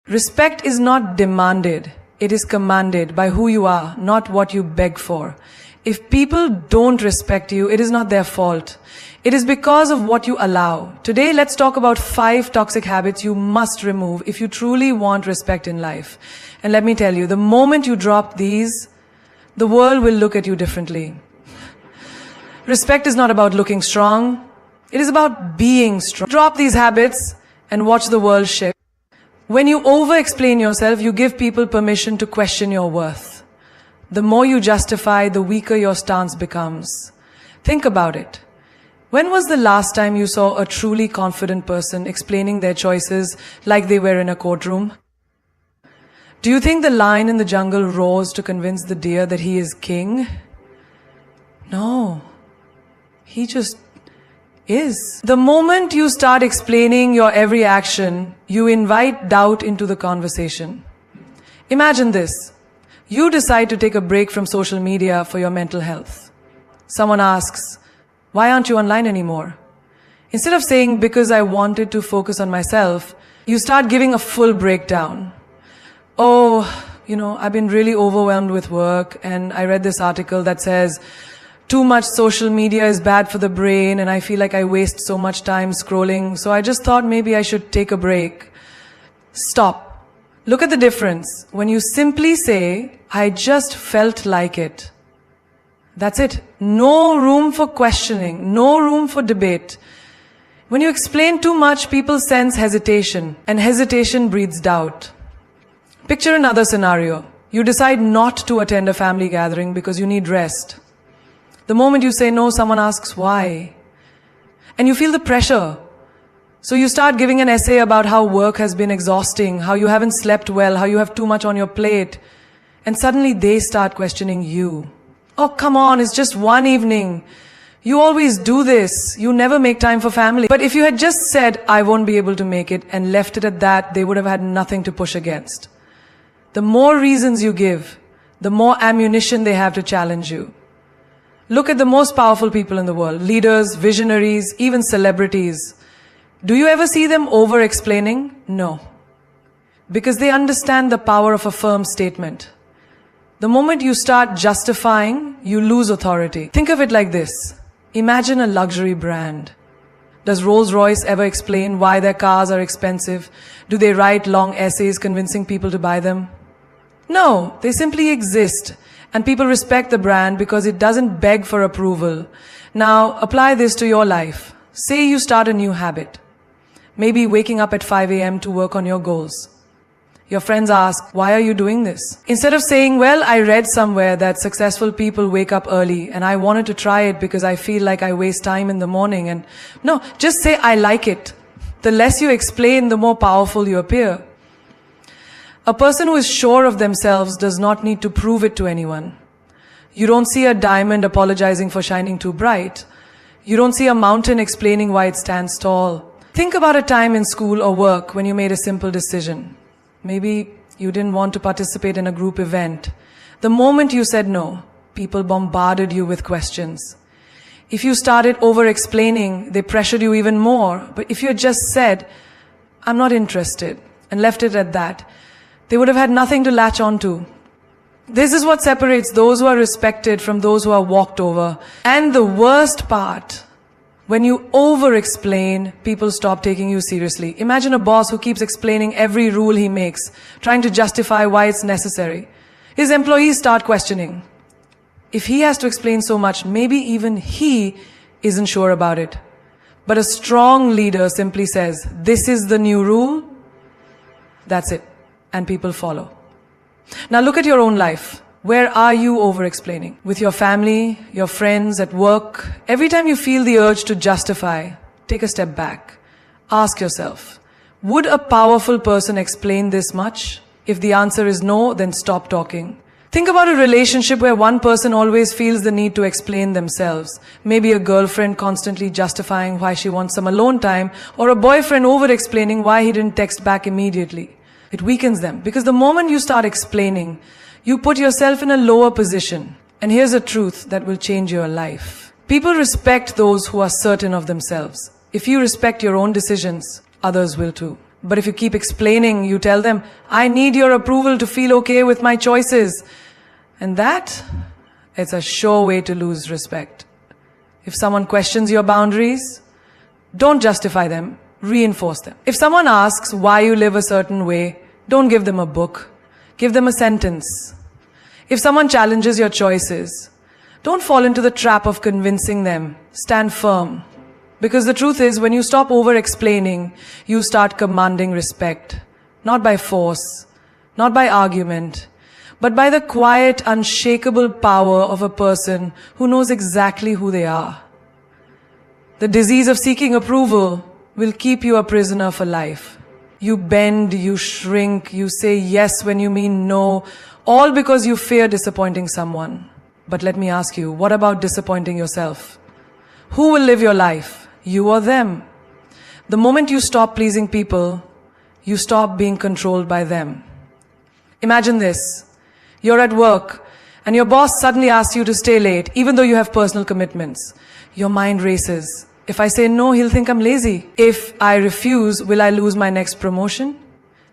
Respect is not demanded, it is commanded by who you are, not what you beg for. If people don't respect you, it is not their fault. It is because of what you allow. Today, let's talk about 5 toxic habits you must remove if you truly want respect in life. And let me tell you, the moment you drop these, the world will look at you differently. Respect is not about looking strong. It is about being strong. Drop these habits and watch the world shift. When you over-explain yourself, you give people permission to question your worth. The more you justify, the weaker your stance becomes. Think about it. When was the last time you saw a truly confident person explaining their choices like they were in a courtroom? Do you think the lion in the jungle roars to convince the deer that he is king? No. He just is. The moment you start explaining your every action, you invite doubt into the conversation. Imagine this. You decide to take a break from social media for your mental health. Someone asks, "Why aren't you online anymore?" Instead of saying, "Because I wanted to focus on myself," you start giving a full breakdown. "Oh, I've been really overwhelmed with work, and I read this article that says, too much social media is bad for the brain, and I feel like I waste so much time scrolling, so I just thought maybe I should take a break." Stop. Look at the difference. When you simply say, "I just felt like it," that's it. No room for questioning, no room for debate. When you explain too much, people sense hesitation, and hesitation breeds doubt. Picture another scenario. You decide not to attend a family gathering because you need rest. The moment you say no, someone asks why. And you feel the pressure. So you start giving an essay about how work has been exhausting, how you haven't slept well, how you have too much on your plate. And suddenly they start questioning you. "Oh, come on, it's just one evening. You always do this. You never make time for family." But if you had just said, "I won't be able to make it," and left it at that, they would have had nothing to push against. The more reasons you give, the more ammunition they have to challenge you. Look at the most powerful people in the world, leaders, visionaries, even celebrities. Do you ever see them over-explaining? No. Because they understand the power of a firm statement. The moment you start justifying, you lose authority. Think of it like this. Imagine a luxury brand. Does Rolls-Royce ever explain why their cars are expensive? Do they write long essays convincing people to buy them? No, they simply exist. And people respect the brand because it doesn't beg for approval. Now, apply this to your life. Say you start a new habit. Maybe waking up at 5 a.m. to work on your goals. Your friends ask, "Why are you doing this?" Instead of saying, "Well, I read somewhere that successful people wake up early and I wanted to try it because I feel like I waste time in the morning." And no, just say, "I like it." The less you explain, the more powerful you appear. A person who is sure of themselves does not need to prove it to anyone. You don't see a diamond apologizing for shining too bright. You don't see a mountain explaining why it stands tall. Think about a time in school or work when you made a simple decision. Maybe you didn't want to participate in a group event. The moment you said no, people bombarded you with questions. If you started over-explaining, they pressured you even more. But if you had just said, "I'm not interested," and left it at that, they would have had nothing to latch on to. This is what separates those who are respected from those who are walked over. And the worst part, when you over-explain, people stop taking you seriously. Imagine a boss who keeps explaining every rule he makes, trying to justify why it's necessary. His employees start questioning. If he has to explain so much, maybe even he isn't sure about it. But a strong leader simply says, "This is the new rule." That's it. And people follow. Now look at your own life. Where are you over-explaining? With your family, your friends, at work? Every time you feel the urge to justify, take a step back. Ask yourself, would a powerful person explain this much? If the answer is no, then stop talking. Think about a relationship where one person always feels the need to explain themselves. Maybe a girlfriend constantly justifying why she wants some alone time, or a boyfriend over-explaining why he didn't text back immediately. It weakens them, because the moment you start explaining, you put yourself in a lower position. And here's a truth that will change your life. People respect those who are certain of themselves. If you respect your own decisions, others will too. But if you keep explaining, you tell them, I need your approval to feel okay with my choices. And that, it's a sure way to lose respect. If someone questions your boundaries, don't justify them, reinforce them. If someone asks why you live a certain way, don't give them a book. Give them a sentence. If someone challenges your choices, don't fall into the trap of convincing them. Stand firm. Because the truth is, when you stop over-explaining, you start commanding respect. Not by force, not by argument, but by the quiet, unshakable power of a person who knows exactly who they are. The disease of seeking approval will keep you a prisoner for life. You bend, you shrink, you say yes when you mean no, all because you fear disappointing someone. But let me ask you, what about disappointing yourself? Who will live your life? You or them? The moment you stop pleasing people, you stop being controlled by them. Imagine this. You're at work and your boss suddenly asks you to stay late, even though you have personal commitments. Your mind races. If I say no, he'll think I'm lazy. If I refuse, will I lose my next promotion?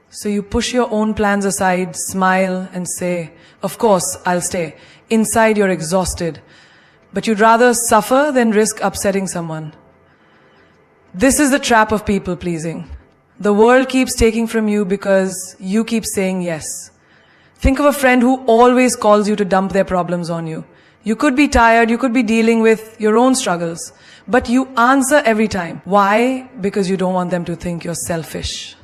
So you push your own plans aside, smile and say, of course, I'll stay. Inside you're exhausted. But you'd rather suffer than risk upsetting someone. This is the trap of people pleasing. The world keeps taking from you because you keep saying yes. Think of a friend who always calls you to dump their problems on you. You could be tired, you could be dealing with your own struggles, but you answer every time. Why? Because you don't want them to think you're selfish.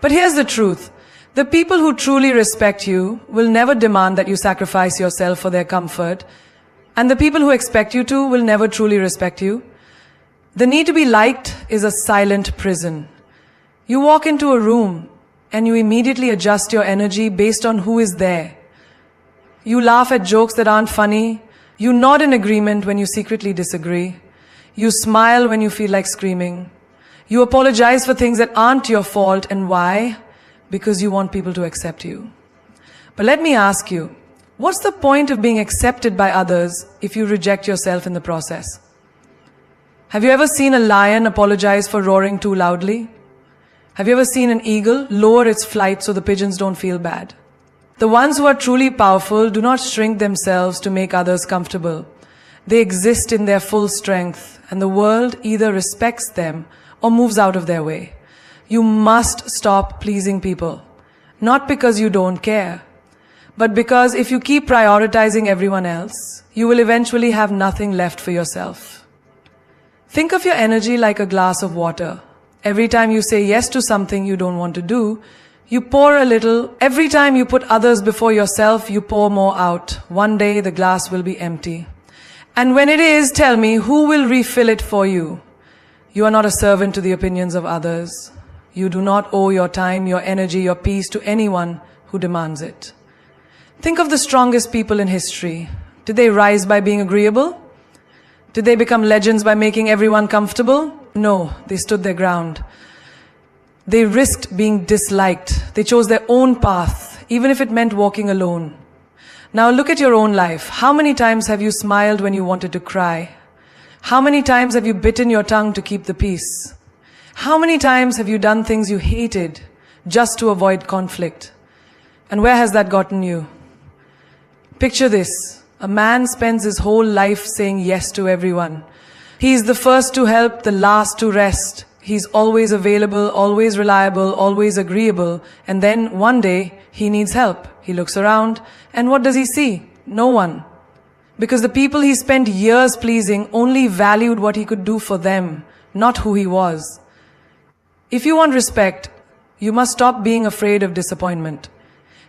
But here's the truth. The people who truly respect you will never demand that you sacrifice yourself for their comfort, and the people who expect you to will never truly respect you. The need to be liked is a silent prison. You walk into a room and you immediately adjust your energy based on who is there. You laugh at jokes that aren't funny. You nod in agreement when you secretly disagree. You smile when you feel like screaming. You apologize for things that aren't your fault. And why? Because you want people to accept you. But let me ask you, what's the point of being accepted by others if you reject yourself in the process? Have you ever seen a lion apologize for roaring too loudly? Have you ever seen an eagle lower its flight so the pigeons don't feel bad? The ones who are truly powerful do not shrink themselves to make others comfortable. They exist in their full strength, and the world either respects them or moves out of their way. You must stop pleasing people. Not because you don't care, but because if you keep prioritizing everyone else, you will eventually have nothing left for yourself. Think of your energy like a glass of water. Every time you say yes to something you don't want to do, you pour a little. Every time you put others before yourself, you pour more out. One day the glass will be empty. And when it is, tell me, who will refill it for you? You are not a servant to the opinions of others. You do not owe your time, your energy, your peace to anyone who demands it. Think of the strongest people in history. Did they rise by being agreeable? Did they become legends by making everyone comfortable? No, they stood their ground. They risked being disliked. They chose their own path, even if it meant walking alone. Now look at your own life. How many times have you smiled when you wanted to cry? How many times have you bitten your tongue to keep the peace? How many times have you done things you hated just to avoid conflict? And where has that gotten you? Picture this. A man spends his whole life saying yes to everyone. He's the first to help, the last to rest. He's always available, always reliable, always agreeable. And then one day, he needs help. He looks around, and what does he see? No one. Because the people he spent years pleasing only valued what he could do for them, not who he was. If you want respect, you must stop being afraid of disappointment.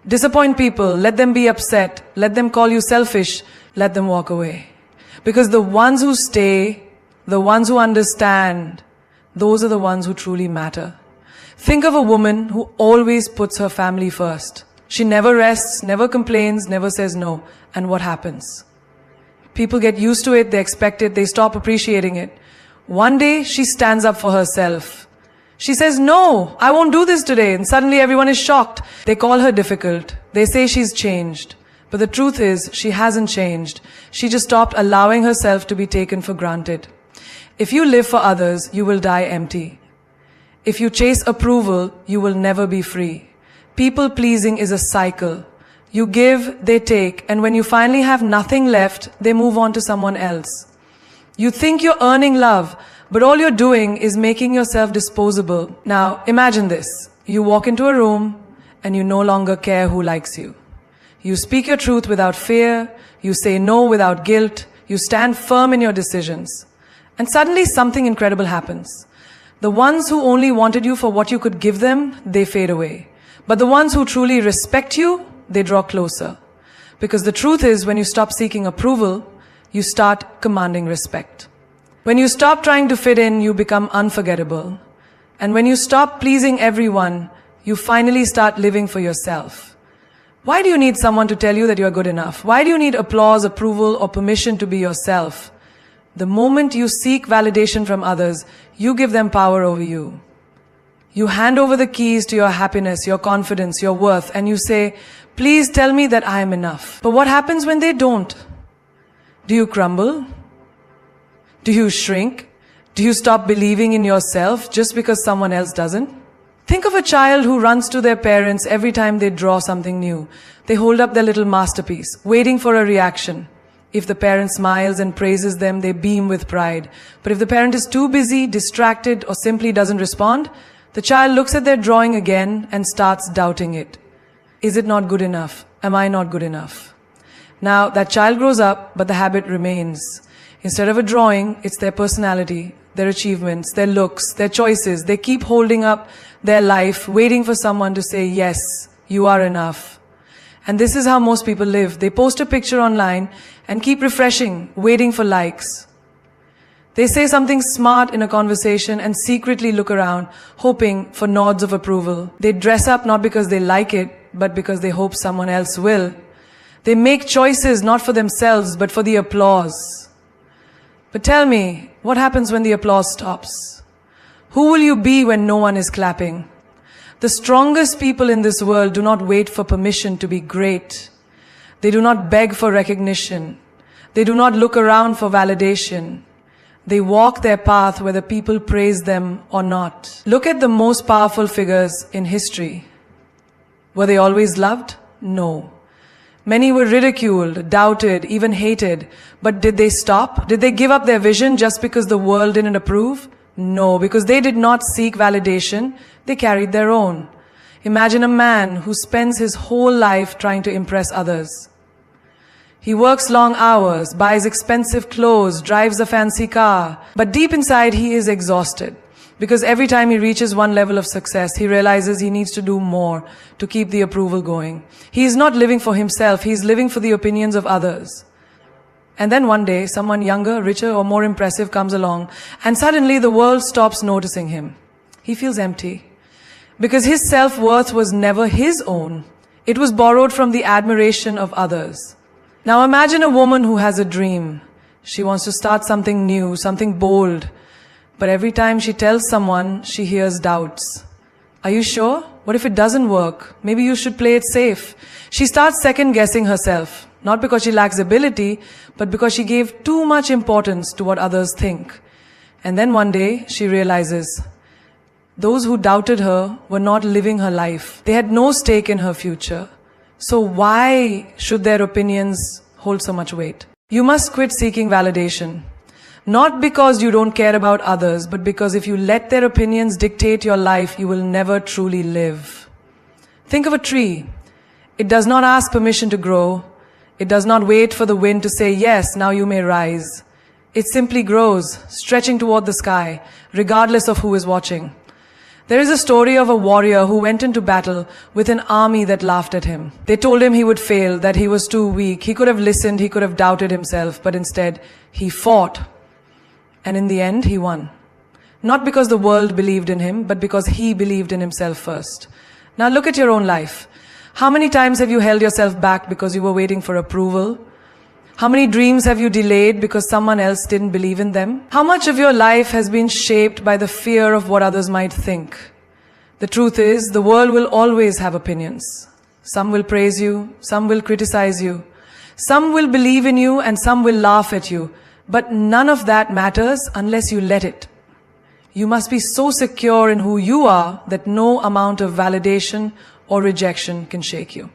Disappoint people, let them be upset, let them call you selfish, let them walk away. Because the ones who stay, the ones who understand, those are the ones who truly matter. Think of a woman who always puts her family first. She never rests, never complains, never says no. And what happens? People get used to it, they expect it, they stop appreciating it. One day, she stands up for herself. She says, no, I won't do this today. And suddenly everyone is shocked. They call her difficult. They say she's changed. But the truth is, she hasn't changed. She just stopped allowing herself to be taken for granted. If you live for others, you will die empty. If you chase approval, you will never be free. People pleasing is a cycle. You give, they take, and when you finally have nothing left, they move on to someone else. You think you're earning love, but all you're doing is making yourself disposable. Now, imagine this. You walk into a room, and you no longer care who likes you. You speak your truth without fear, you say no without guilt, you stand firm in your decisions. And suddenly something incredible happens. The ones who only wanted you for what you could give them, they fade away. But the ones who truly respect you, they draw closer. Because the truth is, when you stop seeking approval, you start commanding respect. When you stop trying to fit in, you become unforgettable. And when you stop pleasing everyone, you finally start living for yourself. Why do you need someone to tell you that you're good enough? Why do you need applause, approval, or permission to be yourself? The moment you seek validation from others, you give them power over you. You hand over the keys to your happiness, your confidence, your worth, and you say, please tell me that I am enough. But what happens when they don't? Do you crumble? Do you shrink? Do you stop believing in yourself just because someone else doesn't? Think of a child who runs to their parents every time they draw something new. They hold up their little masterpiece, waiting for a reaction. If the parent smiles and praises them, they beam with pride. But if the parent is too busy, distracted, or simply doesn't respond, the child looks at their drawing again and starts doubting it. Is it not good enough? Am I not good enough? Now, that child grows up, but the habit remains. Instead of a drawing, it's their personality, their achievements, their looks, their choices. They keep holding up their life, waiting for someone to say, yes, you are enough. And this is how most people live. They post a picture online and keep refreshing, waiting for likes. They say something smart in a conversation and secretly look around, hoping for nods of approval. They dress up not because they like it, but because they hope someone else will. They make choices not for themselves, but for the applause. But tell me, what happens when the applause stops? Who will you be when no one is clapping? The strongest people in this world do not wait for permission to be great. They do not beg for recognition. They do not look around for validation. They walk their path whether people praise them or not. Look at the most powerful figures in history. Were they always loved? No. Many were ridiculed, doubted, even hated. But did they stop? Did they give up their vision just because the world didn't approve? No, because they did not seek validation. They carried their own. Imagine a man who spends his whole life trying to impress others. He works long hours, buys expensive clothes, drives a fancy car. But deep inside, he is exhausted. Because every time he reaches one level of success, he realizes he needs to do more to keep the approval going. He is not living for himself, he is living for the opinions of others. And then one day, someone younger, richer, or more impressive comes along, and suddenly the world stops noticing him. He feels empty. Because his self-worth was never his own. It was borrowed from the admiration of others. Now imagine a woman who has a dream. She wants to start something new, something bold. But every time she tells someone, she hears doubts. Are you sure? What if it doesn't work? Maybe you should play it safe. She starts second-guessing herself. Not because she lacks ability, but because she gave too much importance to what others think. And then one day, she realizes, those who doubted her were not living her life. They had no stake in her future. So why should their opinions hold so much weight? You must quit seeking validation. Not because you don't care about others, but because if you let their opinions dictate your life, you will never truly live. Think of a tree. It does not ask permission to grow. It does not wait for the wind to say, yes, now you may rise. It simply grows, stretching toward the sky, regardless of who is watching. There is a story of a warrior who went into battle with an army that laughed at him. They told him he would fail, that he was too weak. He could have listened, he could have doubted himself, but instead he fought. And in the end, he won. Not because the world believed in him, but because he believed in himself first. Now look at your own life. How many times have you held yourself back because you were waiting for approval? How many dreams have you delayed because someone else didn't believe in them? How much of your life has been shaped by the fear of what others might think? The truth is, the world will always have opinions. Some will praise you, some will criticize you. Some will believe in you and some will laugh at you. But none of that matters unless you let it. You must be so secure in who you are that no amount of validation or rejection can shake you.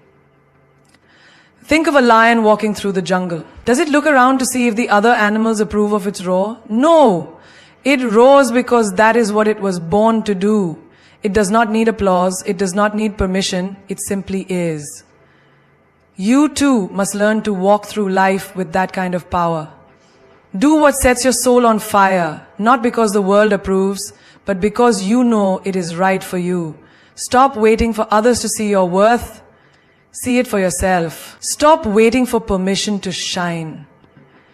Think of a lion walking through the jungle. Does it look around to see if the other animals approve of its roar? No! It roars because that is what it was born to do. It does not need applause. It does not need permission. It simply is. You too must learn to walk through life with that kind of power. Do what sets your soul on fire, not because the world approves, but because you know it is right for you. Stop waiting for others to see your worth. See it for yourself. Stop waiting for permission to shine.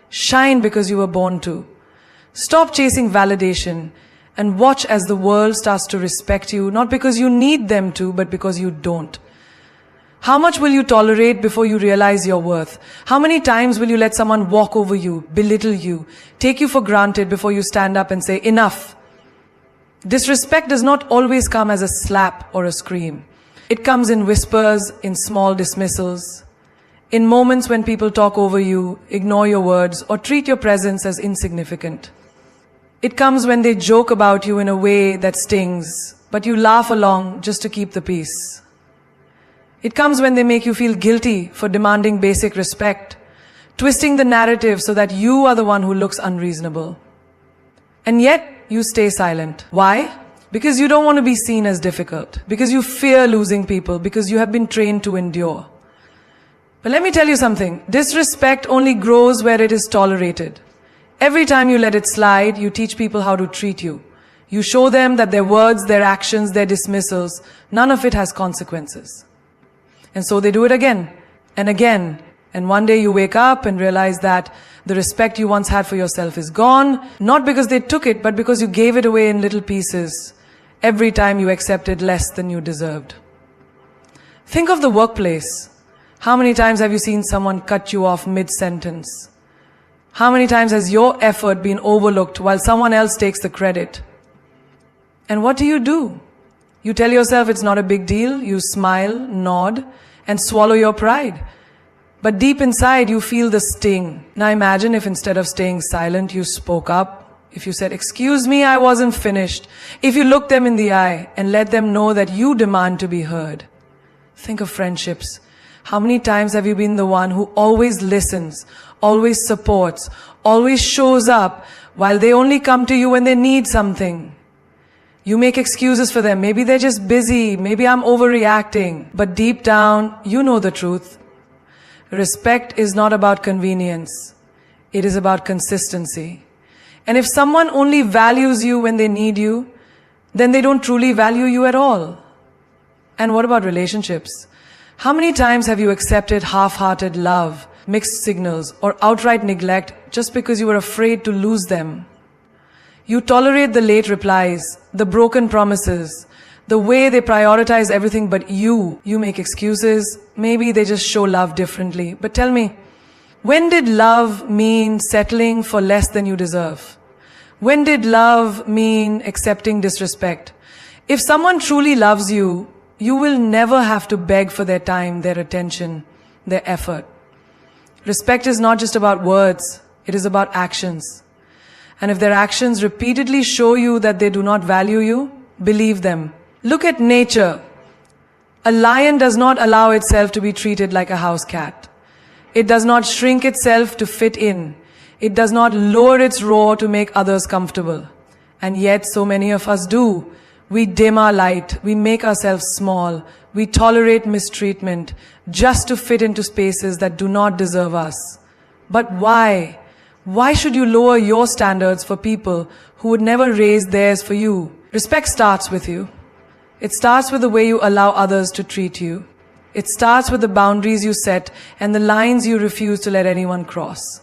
Shine because you were born to. Stop chasing validation and watch as the world starts to respect you, not because you need them to, but because you don't. How much will you tolerate before you realize your worth? How many times will you let someone walk over you, belittle you, take you for granted before you stand up and say, enough? Disrespect does not always come as a slap or a scream. It comes in whispers, in small dismissals, in moments when people talk over you, ignore your words, or treat your presence as insignificant. It comes when they joke about you in a way that stings, but you laugh along just to keep the peace. It comes when they make you feel guilty for demanding basic respect, twisting the narrative so that you are the one who looks unreasonable. And yet, you stay silent. Why? Because you don't want to be seen as difficult, because you fear losing people, because you have been trained to endure. But let me tell you something. Disrespect only grows where it is tolerated. Every time you let it slide, you teach people how to treat you. You show them that their words, their actions, their dismissals, none of it has consequences. And so they do it again and again. And one day you wake up and realize that the respect you once had for yourself is gone, not because they took it, but because you gave it away in little pieces every time you accepted less than you deserved. Think of the workplace. How many times have you seen someone cut you off mid-sentence? How many times has your effort been overlooked while someone else takes the credit? And what do? You tell yourself it's not a big deal, you smile, nod, and swallow your pride. But deep inside, you feel the sting. Now imagine if instead of staying silent, you spoke up. If you said, "Excuse me, I wasn't finished." If you looked them in the eye and let them know that you demand to be heard. Think of friendships. How many times have you been the one who always listens, always supports, always shows up, while they only come to you when they need something? You make excuses for them. Maybe they're just busy. Maybe I'm overreacting. But deep down, you know the truth. Respect is not about convenience. It is about consistency. And if someone only values you when they need you, then they don't truly value you at all. And what about relationships? How many times have you accepted half-hearted love, mixed signals, or outright neglect just because you were afraid to lose them? You tolerate the late replies, the broken promises, the way they prioritize everything but you. You make excuses. Maybe they just show love differently. But tell me, when did love mean settling for less than you deserve? When did love mean accepting disrespect? If someone truly loves you, you will never have to beg for their time, their attention, their effort. Respect is not just about words. It is about actions. And if their actions repeatedly show you that they do not value you, believe them. Look at nature. A lion does not allow itself to be treated like a house cat. It does not shrink itself to fit in. It does not lower its roar to make others comfortable. And yet so many of us do. We dim our light. We make ourselves small. We tolerate mistreatment just to fit into spaces that do not deserve us. But why? Why should you lower your standards for people who would never raise theirs for you? Respect starts with you. It starts with the way you allow others to treat you. It starts with the boundaries you set and the lines you refuse to let anyone cross.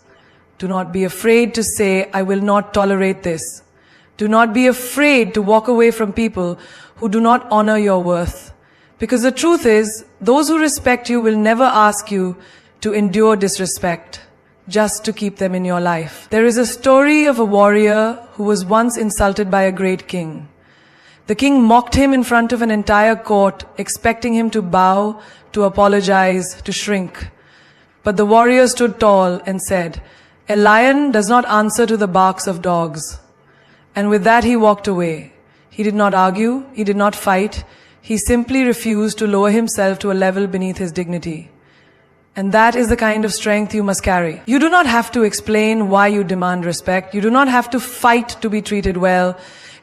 Do not be afraid to say, "I will not tolerate this." Do not be afraid to walk away from people who do not honor your worth. Because the truth is, those who respect you will never ask you to endure disrespect just to keep them in your life. There is a story of a warrior who was once insulted by a great king. The king mocked him in front of an entire court, expecting him to bow, to apologize, to shrink. But the warrior stood tall and said, "A lion does not answer to the barks of dogs. And with that, he walked away. He did not argue, he did not fight, he simply refused to lower himself to a level beneath his dignity. And that is the kind of strength you must carry. You do not have to explain why you demand respect. You do not have to fight to be treated well.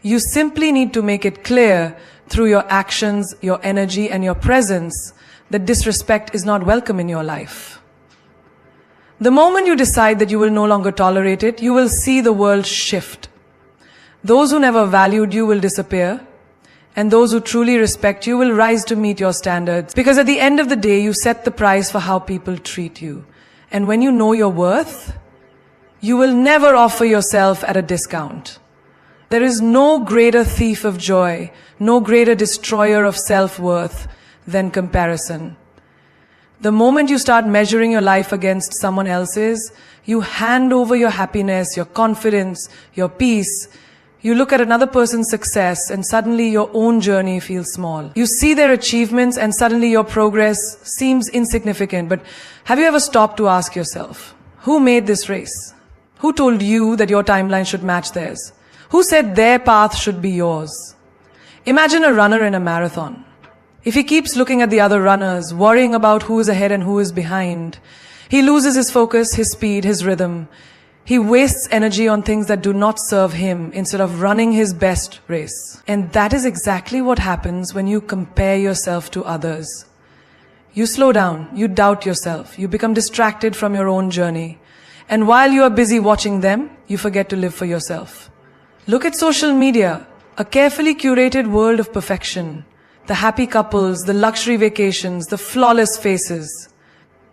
You simply need to make it clear through your actions, your energy, and your presence that disrespect is not welcome in your life. The moment you decide that you will no longer tolerate it, you will see the world shift. Those who never valued you will disappear, and those who truly respect you will rise to meet your standards. Because at the end of the day, you set the price for how people treat you. And when you know your worth, you will never offer yourself at a discount. There is no greater thief of joy, no greater destroyer of self-worth than comparison. The moment you start measuring your life against someone else's, you hand over your happiness, your confidence, your peace. You look at another person's success and suddenly your own journey feels small. You see their achievements and suddenly your progress seems insignificant. But have you ever stopped to ask yourself, who made this race? Who told you that your timeline should match theirs? Who said their path should be yours? Imagine a runner in a marathon. If he keeps looking at the other runners, worrying about who is ahead and who is behind, he loses his focus, his speed, his rhythm. He wastes energy on things that do not serve him instead of running his best race. And that is exactly what happens when you compare yourself to others. You slow down, you doubt yourself, you become distracted from your own journey. And while you are busy watching them, you forget to live for yourself. Look at social media, a carefully curated world of perfection. The happy couples, the luxury vacations, the flawless faces.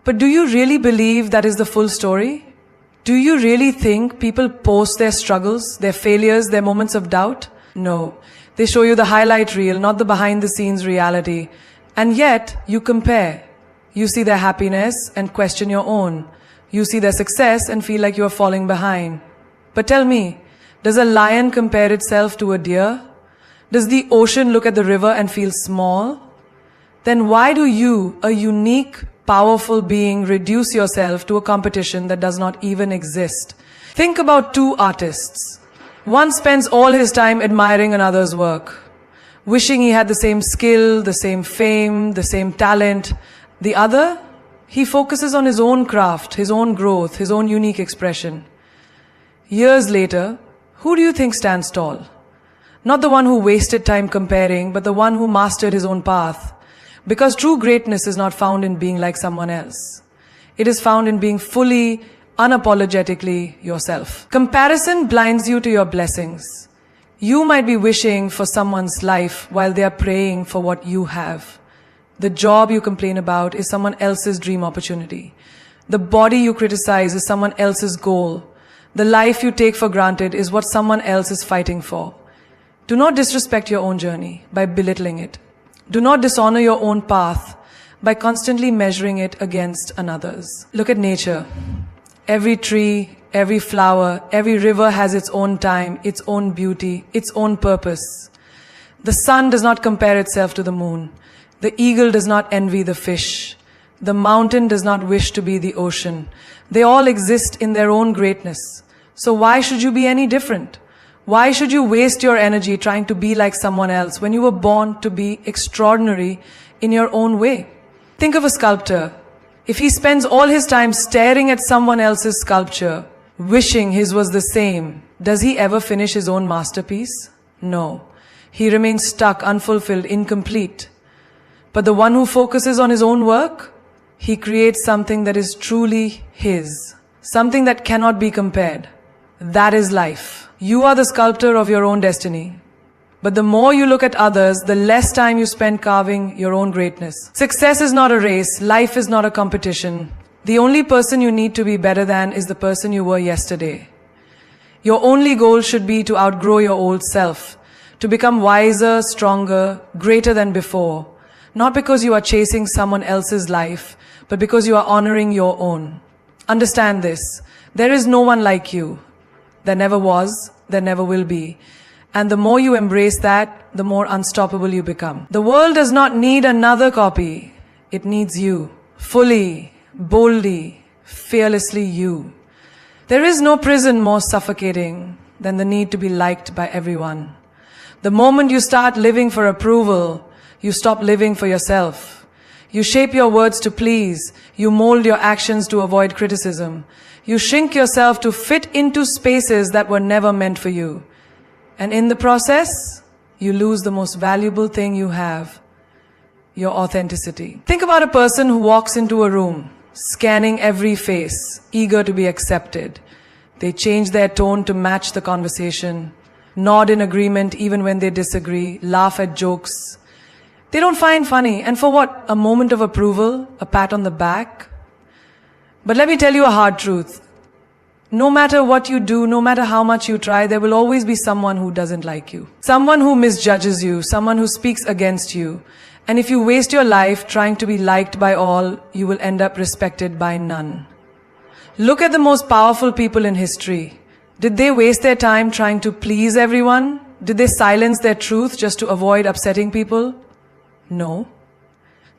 But do you really believe that is the full story? Do you really think people post their struggles, their failures, their moments of doubt? No. They show you the highlight reel, not the behind-the-scenes reality. And yet, you compare. You see their happiness and question your own. You see their success and feel like you are falling behind. But tell me, does a lion compare itself to a deer? Does the ocean look at the river and feel small? Then why do you, a unique, powerful being, reduce yourself to a competition that does not even exist? Think about two artists. One spends all his time admiring another's work, wishing he had the same skill, the same fame, the same talent. The other, he focuses on his own craft, his own growth, his own unique expression. Years later, who do you think stands tall? Not the one who wasted time comparing, but the one who mastered his own path. Because true greatness is not found in being like someone else. It is found in being fully, unapologetically yourself. Comparison blinds you to your blessings. You might be wishing for someone's life while they are praying for what you have. The job you complain about is someone else's dream opportunity. The body you criticize is someone else's goal. The life you take for granted is what someone else is fighting for. Do not disrespect your own journey by belittling it. Do not dishonor your own path by constantly measuring it against another's. Look at nature. Every tree, every flower, every river has its own time, its own beauty, its own purpose. The sun does not compare itself to the moon. The eagle does not envy the fish. The mountain does not wish to be the ocean. They all exist in their own greatness. So why should you be any different? Why should you waste your energy trying to be like someone else when you were born to be extraordinary in your own way? Think of a sculptor. If he spends all his time staring at someone else's sculpture, wishing his was the same, does he ever finish his own masterpiece? No. He remains stuck, unfulfilled, incomplete. But the one who focuses on his own work, he creates something that is truly his. Something that cannot be compared. That is life. You are the sculptor of your own destiny. But the more you look at others, the less time you spend carving your own greatness. Success is not a race. Life is not a competition. The only person you need to be better than is the person you were yesterday. Your only goal should be to outgrow your old self, to become wiser, stronger, greater than before. Not because you are chasing someone else's life, but because you are honoring your own. Understand this. There is no one like you. There never was, there never will be. And the more you embrace that, the more unstoppable you become. The world does not need another copy. It needs you. Fully, boldly, fearlessly you. There is no prison more suffocating, than the need to be liked by everyone. The moment you start living for approval, you stop living for yourself. You shape your words to please. You mold your actions to avoid criticism. You shrink yourself to fit into spaces that were never meant for you. And in the process, you lose the most valuable thing you have, your authenticity. Think about a person who walks into a room, scanning every face, eager to be accepted. They change their tone to match the conversation, nod in agreement even when they disagree, laugh at jokes they don't find funny. And for what? A moment of approval, a pat on the back? But let me tell you a hard truth. No matter what you do, no matter how much you try, there will always be someone who doesn't like you. Someone who misjudges you, someone who speaks against you. And if you waste your life trying to be liked by all, you will end up respected by none. Look at the most powerful people in history. Did they waste their time trying to please everyone? Did they silence their truth just to avoid upsetting people? No.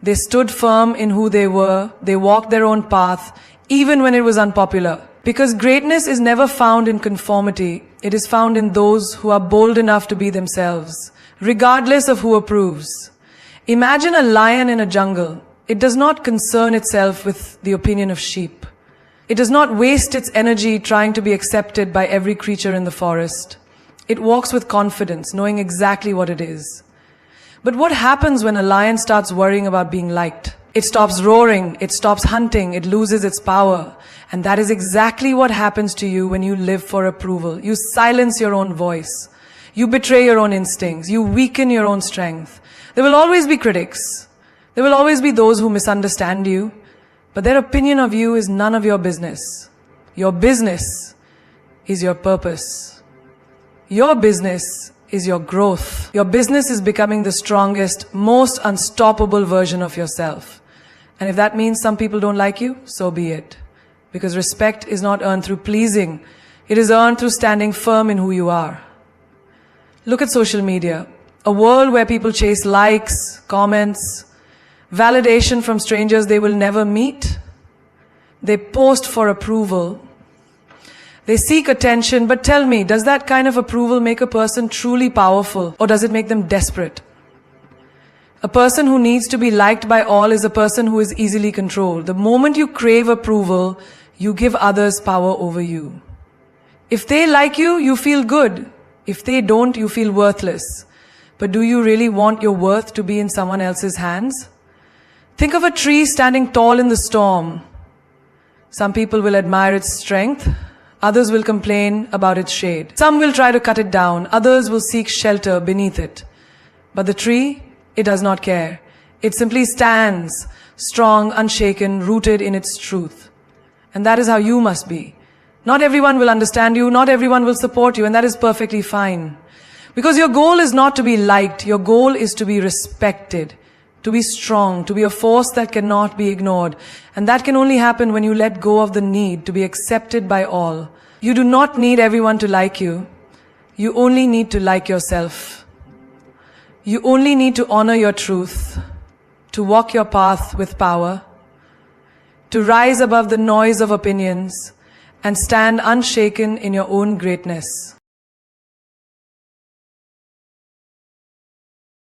They stood firm in who they were. They walked their own path, even when it was unpopular. Because greatness is never found in conformity. It is found in those who are bold enough to be themselves, regardless of who approves. Imagine a lion in a jungle. It does not concern itself with the opinion of sheep. It does not waste its energy trying to be accepted by every creature in the forest. It walks with confidence, knowing exactly what it is. But what happens when a lion starts worrying about being liked? It stops roaring, it stops hunting, it loses its power. And that is exactly what happens to you when you live for approval. You silence your own voice. You betray your own instincts. You weaken your own strength. There will always be critics. There will always be those who misunderstand you. But their opinion of you is none of your business. Your business is your purpose. Your business is your growth. Your business is becoming the strongest, most unstoppable version of yourself. And if that means some people don't like you, so be it. Because respect is not earned through pleasing. It is earned through standing firm in who you are. Look at social media. A world where people chase likes, comments, validation from strangers they will never meet. They post for approval. They seek attention, but tell me, does that kind of approval make a person truly powerful, or does it make them desperate? A person who needs to be liked by all is a person who is easily controlled. The moment you crave approval, you give others power over you. If they like you, you feel good. If they don't, you feel worthless. But do you really want your worth to be in someone else's hands? Think of a tree standing tall in the storm. Some people will admire its strength. Others will complain about its shade. Some will try to cut it down. Others will seek shelter beneath it. But the tree, it does not care. It simply stands, strong, unshaken, rooted in its truth. And that is how you must be. Not everyone will understand you. Not everyone will support you. And that is perfectly fine. Because your goal is not to be liked. Your goal is to be respected. To be strong, to be a force that cannot be ignored. And that can only happen when you let go of the need to be accepted by all. You do not need everyone to like you. You only need to like yourself. You only need to honor your truth, to walk your path with power, to rise above the noise of opinions, and stand unshaken in your own greatness.